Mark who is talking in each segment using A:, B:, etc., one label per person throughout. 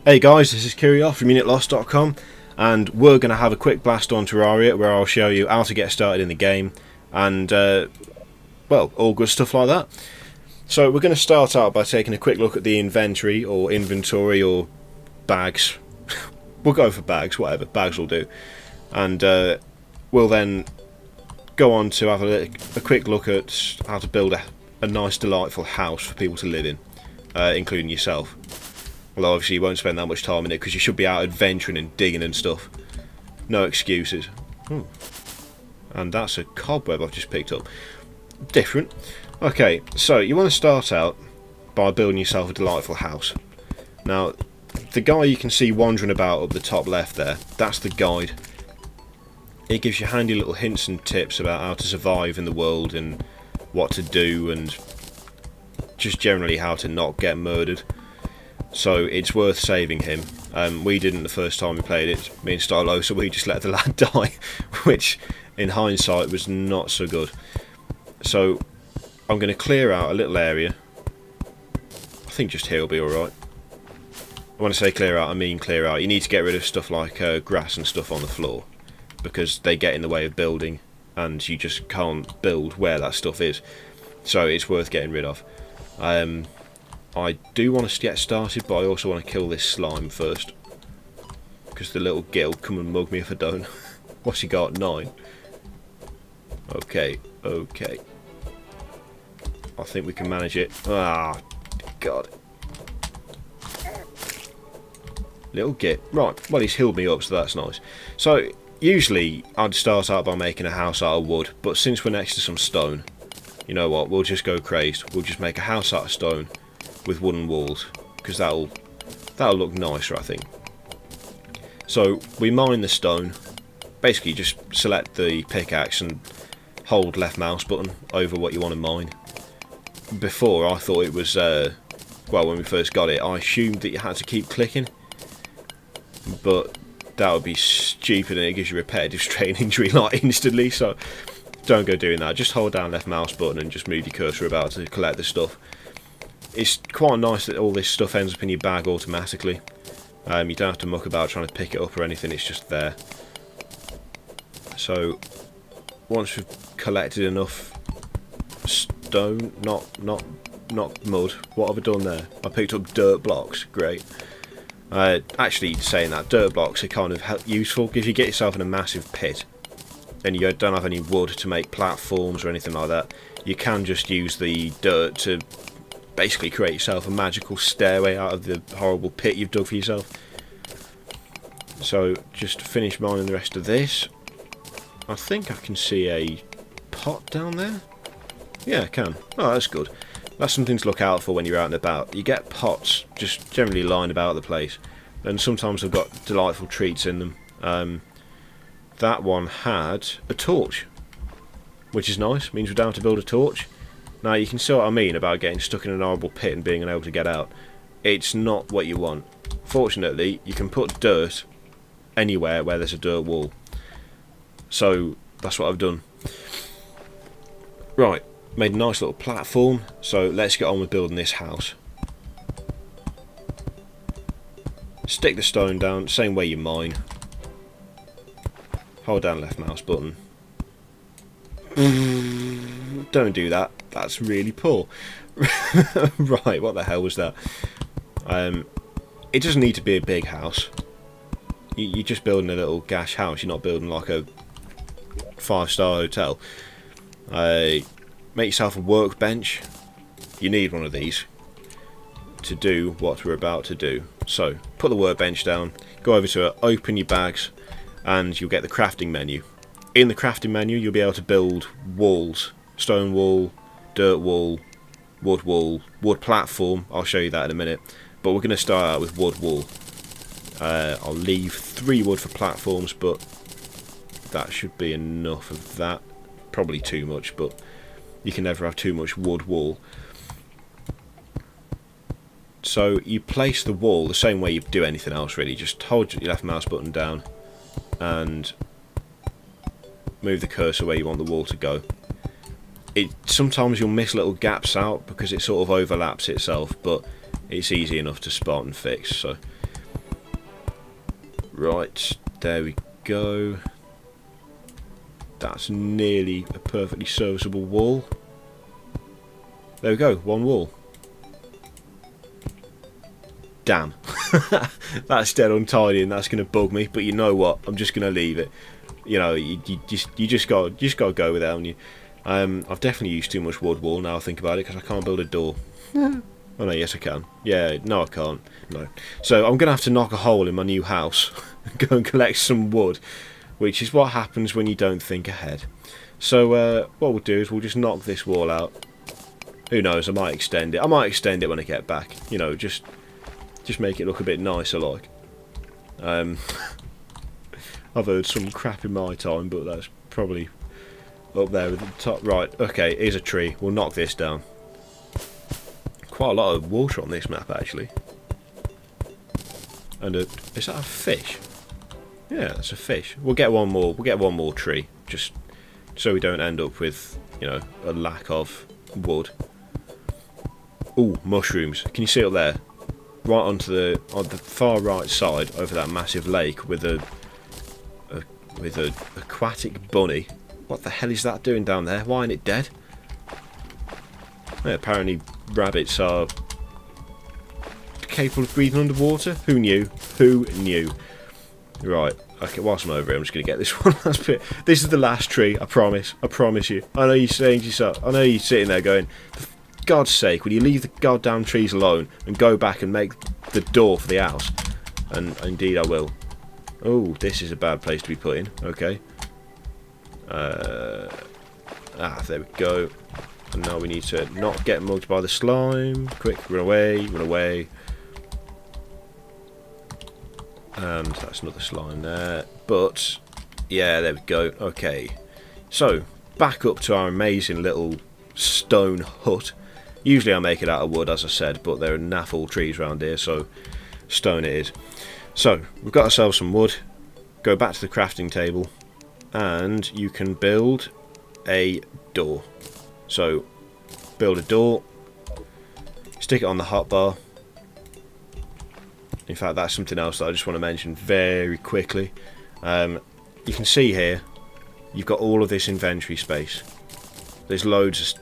A: Hey guys, this is Kirioth from UnitLost.com, and we're going to have a quick blast on Terraria where I'll show you how to get started in the game and, well, all good stuff like that. So we're going to start out by taking a quick look at the inventory or bags. We'll go for bags, whatever, bags will do. And we'll then go on to have a quick look at how to build a nice, delightful house for people to live in, including yourself. Well, obviously you won't spend that much time in it because you should be out adventuring and digging and stuff. No excuses. And that's a cobweb I've just picked up. Different. Okay, so you want to start out by building yourself a delightful house. Now, the guy you can see wandering about up the top left there, that's the guide. It gives you handy little hints and tips about how to survive in the world and what to do and just generally how to not get murdered. So it's worth saving him. We didn't the first time we played it, me and Stylo, so we just let the lad die, which in hindsight was not so good. So I'm going to clear out a little area. I think just here will be alright. When I say clear out, I mean clear out. You need to get rid of stuff like grass and stuff on the floor, because they get in the way of building and you just can't build where that stuff is. So it's worth getting rid of. I do want to get started, but I also want to kill this slime first, because the little git will come and mug me if I don't. What's he got? 9. Okay. I think we can manage it. Ah, God. Little git. Right, well he's healed me up, so that's nice. So, usually I'd start out by making a house out of wood, but since we're next to some stone, you know what, we'll just go crazed. We'll just make a house out of stone with wooden walls, because that'll look nicer, I think. So we mine the stone. Basically just select the pickaxe and hold left mouse button over what you want to mine. Before I thought it was well, when we first got it I assumed that you had to keep clicking, but that would be stupid and it gives you repetitive strain injury like instantly, so don't go doing that. Just hold down left mouse button and just move your cursor about to collect the stuff. It's quite nice that all this stuff ends up in your bag automatically. You don't have to muck about trying to pick it up or anything, it's just there. So once we've collected enough stone, not mud. What have I done there? I picked up dirt blocks, great. Actually saying that, dirt blocks are kind of useful. If you get yourself in a massive pit and you don't have any wood to make platforms or anything like that, you can just use the dirt to basically create yourself a magical stairway out of the horrible pit you've dug for yourself. So just finish mining the rest of this. I think I can see a pot down there. Yeah, I can. Oh, that's good. That's something to look out for when you're out and about. You get pots just generally lying about the place, and sometimes they've got delightful treats in them. That one had a torch, which is nice. Means we don't have to build a torch. Now you can see what I mean about getting stuck in an horrible pit and being unable to get out. It's not what you want. Fortunately, you can put dirt anywhere where there's a dirt wall. So that's what I've done. Right, made a nice little platform, so let's get on with building this house. Stick the stone down, same way you mine. Hold down left mouse button. Don't do that. That's really poor. Right, what the hell was that? It doesn't need to be a big house. You're just building a little gash house. You're not building like a 5-star hotel. Make yourself a workbench. You need one of these to do what we're about to do. So, put the workbench down, go over to it, open your bags, and you'll get the crafting menu. In the crafting menu, you'll be able to build walls. Stone wall, dirt wall, wood platform. I'll show you that in a minute. But we're going to start out with wood wall. I'll leave 3 wood for platforms, but that should be enough of that. Probably too much, but you can never have too much wood wall. So you place the wall the same way you do anything else really. Just hold your left mouse button down and move the cursor where you want the wall to go. Sometimes you'll miss little gaps out because it sort of overlaps itself, but it's easy enough to spot and fix. So Right, there we go. That's nearly a perfectly serviceable wall. There we go, one wall. Damn. That's dead untidy and that's going to bug me, but you know what? I'm just going to leave it. You know, you just got to go with it, haven't you? I've definitely used too much wood wall now I think about it, because I can't build a door. Oh no, yes I can. Yeah, no I can't. No. So I'm going to have to knock a hole in my new house and go and collect some wood, which is what happens when you don't think ahead. So what we'll do is we'll just knock this wall out. Who knows, I might extend it. I might extend it when I get back. You know, just make it look a bit nicer like. I've heard some crap in my time, but that's probably up there at the top. Right, okay, here's a tree. We'll knock this down. Quite a lot of water on this map, actually. And is that a fish? Yeah, that's a fish. We'll get one more. We'll get one more tree, just so we don't end up with, you know, a lack of wood. Ooh, mushrooms. Can you see up there? Right on the far right side, over that massive lake, with a aquatic bunny. What the hell is that doing down there? Why ain't it dead? Yeah, apparently rabbits are capable of breathing underwater. Who knew? Who knew? Right. Okay. Whilst I'm over here, I'm just going to get this one last bit. This is the last tree. I promise. I promise you. I know you're saying to yourself. I know you're sitting there going, for God's sake, will you leave the goddamn trees alone and go back and make the door for the house? And indeed, I will. Oh, this is a bad place to be put in. Okay. There we go. And now we need to not get mugged by the slime. Quick, run away, run away. And that's another slime there. But, yeah, there we go. Okay. So, back up to our amazing little stone hut. Usually I make it out of wood, as I said, but there are naff all trees around here, so stone it is. So, we've got ourselves some wood. Go back to the crafting table. And you can build a door. So, build a door, stick it on the hotbar. In fact, that's something else that I just want to mention very quickly. You can see here, you've got all of this inventory space. There's loads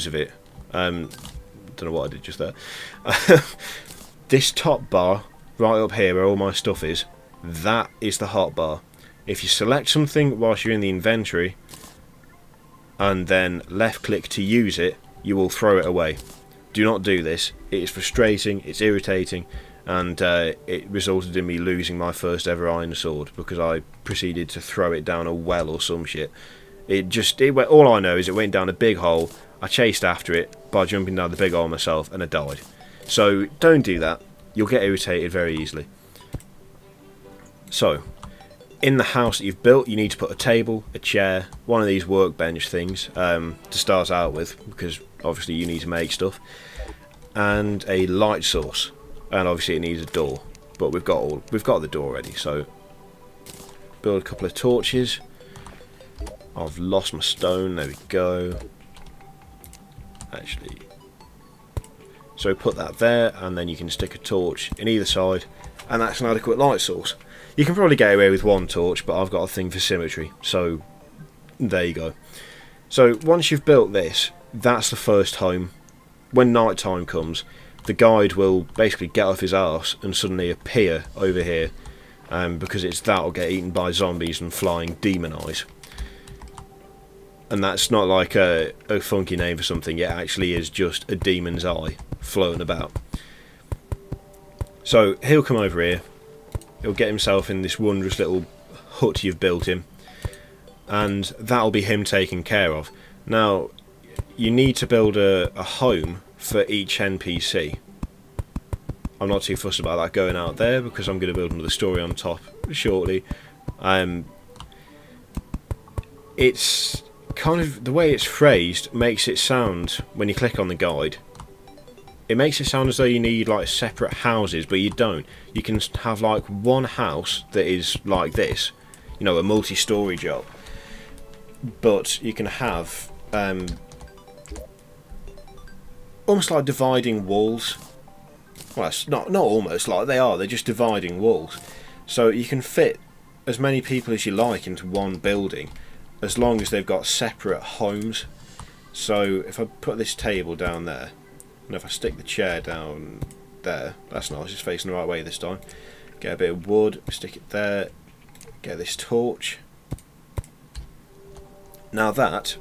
A: of it. Don't know what I did just there. This top bar, right up here where all my stuff is, that is the hotbar. If you select something whilst you're in the inventory, and then left click to use it, you will throw it away. Do not do this. It is frustrating, it's irritating, and it resulted in me losing my first ever iron sword because I proceeded to throw it down a well or some shit. It went, all I know is it went down a big hole. I chased after it by jumping down the big hole myself and I died. So don't do that. You'll get irritated very easily. So, in the house that you've built, you need to put a table, a chair, one of these workbench things to start out with, because obviously you need to make stuff, and a light source, and obviously it needs a door. But we've got the door already. So build a couple of torches. I've lost my stone. There we go. Actually, so put that there, and then you can stick a torch in either side, and that's an adequate light source. You can probably get away with one torch, but I've got a thing for symmetry, so there you go. So once you've built this, that's the first home. When night time comes, the guide will basically get off his arse and suddenly appear over here, because it's that'll get eaten by zombies and flying demon eyes. And that's not like a funky name for something, it actually is just a demon's eye floating about. So he'll come over here, he'll get himself in this wondrous little hut you've built him, and that'll be him taken care of. Now, you need to build a home for each NPC. I'm not too fussed about that going out there because I'm going to build another story on top shortly. It's kind of, the way it's phrased makes it sound, when you click on the guide, it makes it sound as though you need like separate houses, but you don't. You can have like one house that is like this, you know, a multi-story job, but you can have almost like dividing walls. Well, it's not almost like, they're just dividing walls. So you can fit as many people as you like into one building, as long as they've got separate homes. So if I put this table down there, and if I stick the chair down there, that's nice, it's facing the right way this time. Get a bit of wood, stick it there, get this torch. Now that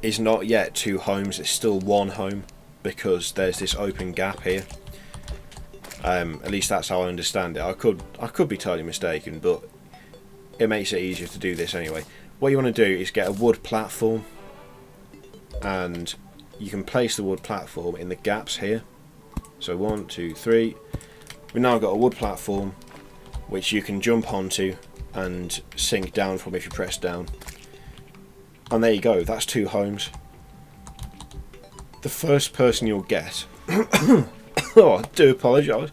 A: is not yet 2 homes, it's still 1 home, because there's this open gap here. At least that's how I understand it. I could be totally mistaken, but it makes it easier to do this anyway. What you want to do is get a wood platform, and you can place the wood platform in the gaps here. So 1, 2, 3. We've now got a wood platform which you can jump onto and sink down from if you press down. And there you go, that's 2 homes. The first person you'll get oh, I do apologise.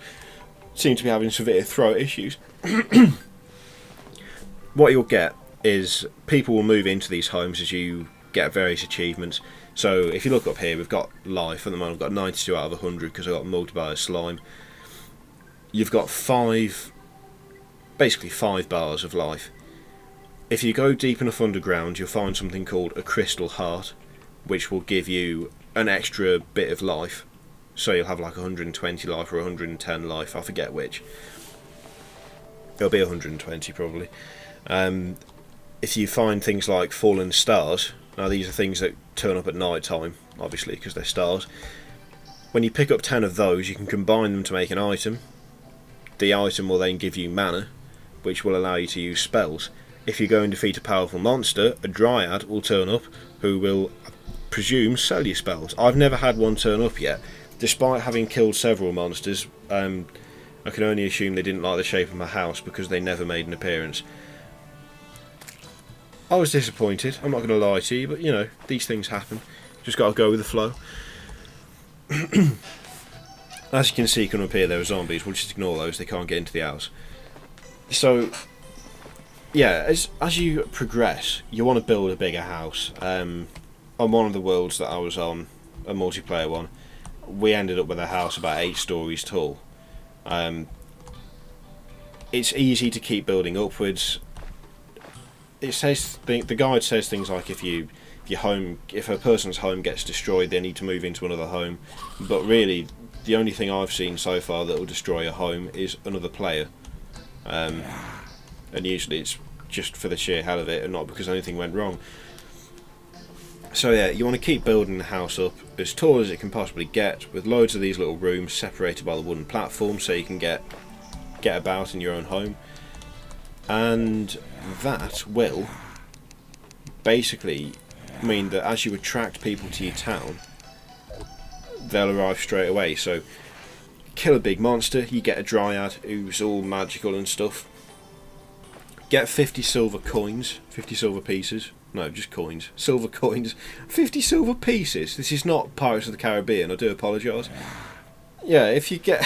A: Seem to be having severe throat issues. What you'll get is people will move into these homes as you get various achievements. So if you look up here, we've got life at the moment. I've got 92 out of 100 because I got multiplier slime. You've got basically 5 bars of life. If you go deep enough underground, you'll find something called a crystal heart, which will give you an extra bit of life. So you'll have like 120 life or 110 life, I forget which. It'll be 120 probably. If you find things like fallen stars, now these are things that turn up at night time, obviously, because they're stars. When you pick up 10 of those, you can combine them to make an item. The item will then give you mana, which will allow you to use spells. If you go and defeat a powerful monster, a dryad will turn up, who will, I presume, sell you spells. I've never had one turn up yet. Despite having killed several monsters, I can only assume they didn't like the shape of my house because they never made an appearance. I was disappointed, I'm not going to lie to you, but you know, these things happen. Just got to go with the flow. As you can see coming up here, there are zombies. We'll just ignore those, they can't get into the house. So, yeah, as you progress, you want to build a bigger house. On one of the worlds that I was on, a multiplayer one, we ended up with a house about 8 stories tall. It's easy to keep building upwards. It says the guide says things like if a person's home gets destroyed, they need to move into another home. But really, the only thing I've seen so far that will destroy a home is another player. And usually it's just for the sheer hell of it, and not because anything went wrong. So yeah, you want to keep building the house up as tall as it can possibly get, with loads of these little rooms separated by the wooden platform, so you can get about in your own home. And that will basically mean that as you attract people to your town, they'll arrive straight away. So kill a big monster, you get a dryad who's all magical and stuff. Get 50 silver coins, 50 silver pieces. No, just coins. Silver coins. 50 silver pieces. This is not Pirates of the Caribbean, I do apologise. Yeah, if you get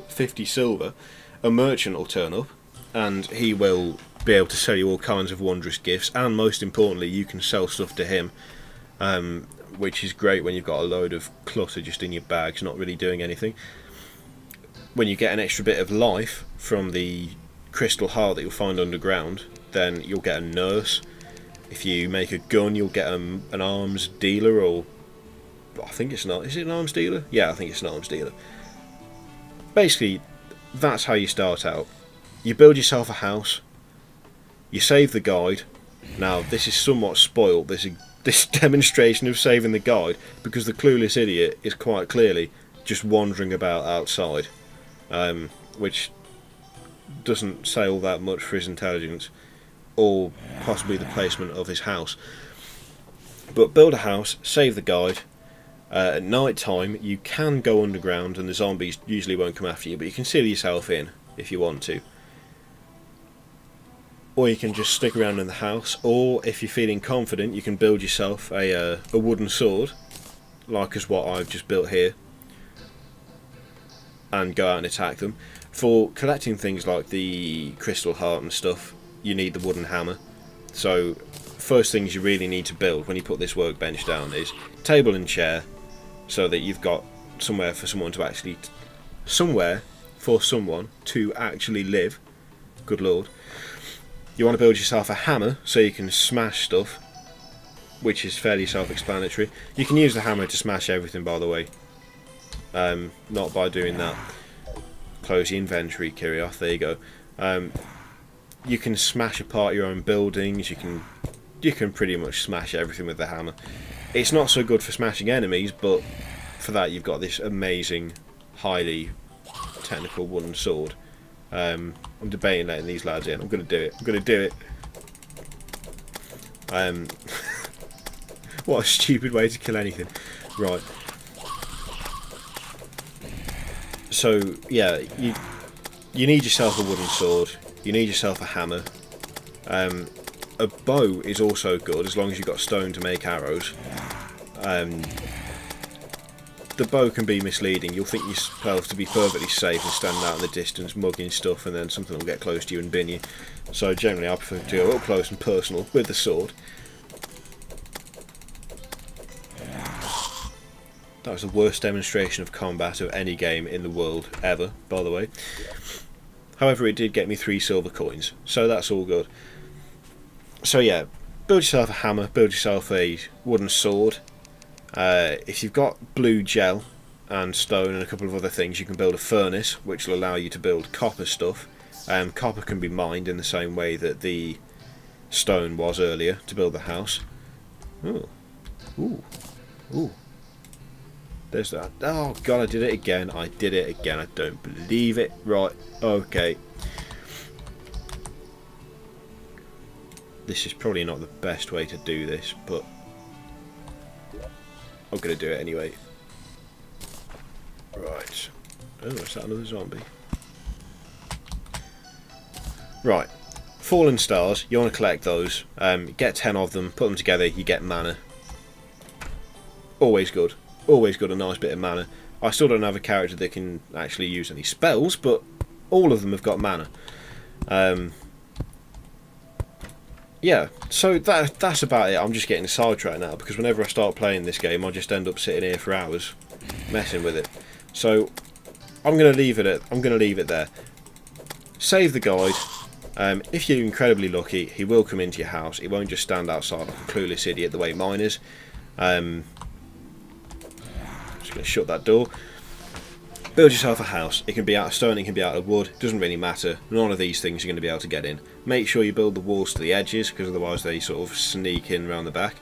A: 50 silver, a merchant will turn up, and he will be able to sell you all kinds of wondrous gifts, and most importantly, you can sell stuff to him, which is great when you've got a load of clutter just in your bags, not really doing anything. When you get an extra bit of life from the crystal heart that you'll find underground, then you'll get a nurse. If you make a gun, you'll get an arms dealer, or I think it's not. Is it an arms dealer? Yeah, I think it's an arms dealer. Basically, that's how you start out. You build yourself a house. You save the guide. Now, this is somewhat spoilt, this demonstration of saving the guide, because the clueless idiot is quite clearly just wandering about outside, which doesn't say all that much for his intelligence, or possibly the placement of his house. But build a house, save the guide. At night time you can go underground and the zombies usually won't come after you, but you can seal yourself in if you want to. Or you can just stick around in the house, or if you're feeling confident you can build yourself a wooden sword, like as what I've just built here, and go out and attack them. For collecting things like the crystal heart and stuff, you need the wooden hammer. So first things you really need to build when you put this workbench down is table and chair, so that you've got somewhere for someone to actually for someone to actually live, good lord, you want to build yourself a hammer so you can smash stuff, which is fairly self-explanatory. You can use the hammer to smash everything, by the way. Not by doing that. Close the inventory, Kirioth. There you go. You can smash apart your own buildings. You can pretty much smash everything with the hammer. It's not so good for smashing enemies, but for that you've got this amazing, highly technical wooden sword. I'm debating letting these lads in. I'm going to do it. I'm going to do it. What a stupid way to kill anything. Right. So, yeah, you need yourself a wooden sword. You need yourself a hammer. A bow is also good, as long as you've got stone to make arrows. The bow can be misleading. You'll think yourself to be perfectly safe and stand out in the distance mugging stuff, and then something will get close to you and bin you. So generally I prefer to go up close and personal with the sword. That was the worst demonstration of combat of any game in the world ever, by the way. However, it did get me 3 silver coins, so that's all good. So yeah, build yourself a hammer, build yourself a wooden sword. If you've got blue gel and stone and a couple of other things, you can build a furnace, which will allow you to build copper stuff. Copper can be mined in the same way that the stone was earlier to build the house. Ooh. Ooh. Ooh. There's that. Oh god, I did it again. I did it again. I don't believe it. Right, okay. This is probably not the best way to do this, but I'm going to do it anyway. Right. Oh, is that another zombie? Right. Fallen stars, you want to collect those. Get 10 of them, put them together, you get mana. Always good. Always got a nice bit of mana. I still don't have a character that can actually use any spells, but all of them have got mana. Yeah, so that's about it. I'm just getting sidetracked now, because whenever I start playing this game I just end up sitting here for hours messing with it. So I'm going to leave it there. Save the guide. If you're incredibly lucky, he will come into your house. He won't just stand outside like a clueless idiot the way mine is. Just going to shut that door. Build yourself a house. It can be out of stone, it can be out of wood, doesn't really matter. None of these things you're going to be able to get in. Make sure you build the walls to the edges, because otherwise they sort of sneak in around the back.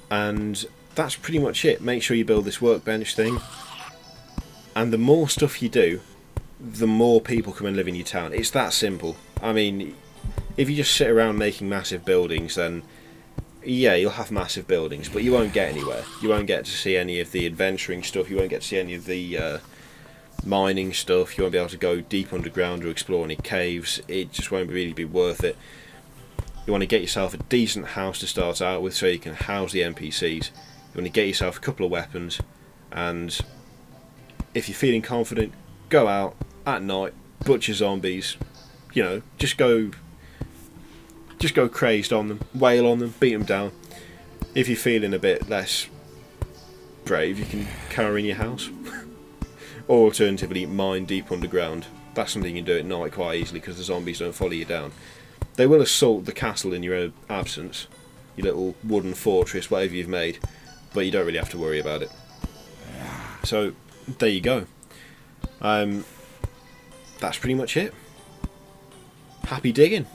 A: And that's pretty much it. Make sure you build this workbench thing. And the more stuff you do, the more people come and live in your town. It's that simple. I mean, if you just sit around making massive buildings, then yeah, you'll have massive buildings, but you won't get anywhere. You won't get to see any of the adventuring stuff, you won't get to see any of the mining stuff, you won't be able to go deep underground or explore any caves. It just won't really be worth it. You want to get yourself a decent house to start out with so you can house the NPCs. You want to get yourself a couple of weapons, and if you're feeling confident, go out at night, butcher zombies, you know, just go crazed on them, wail on them, beat them down. If you're feeling a bit less brave, you can carry in your house. Or alternatively, mine deep underground. That's something you can do at night quite easily, because the zombies don't follow you down. They will assault the castle in your absence, your little wooden fortress, whatever you've made, but you don't really have to worry about it. So, there you go. That's pretty much it. Happy digging.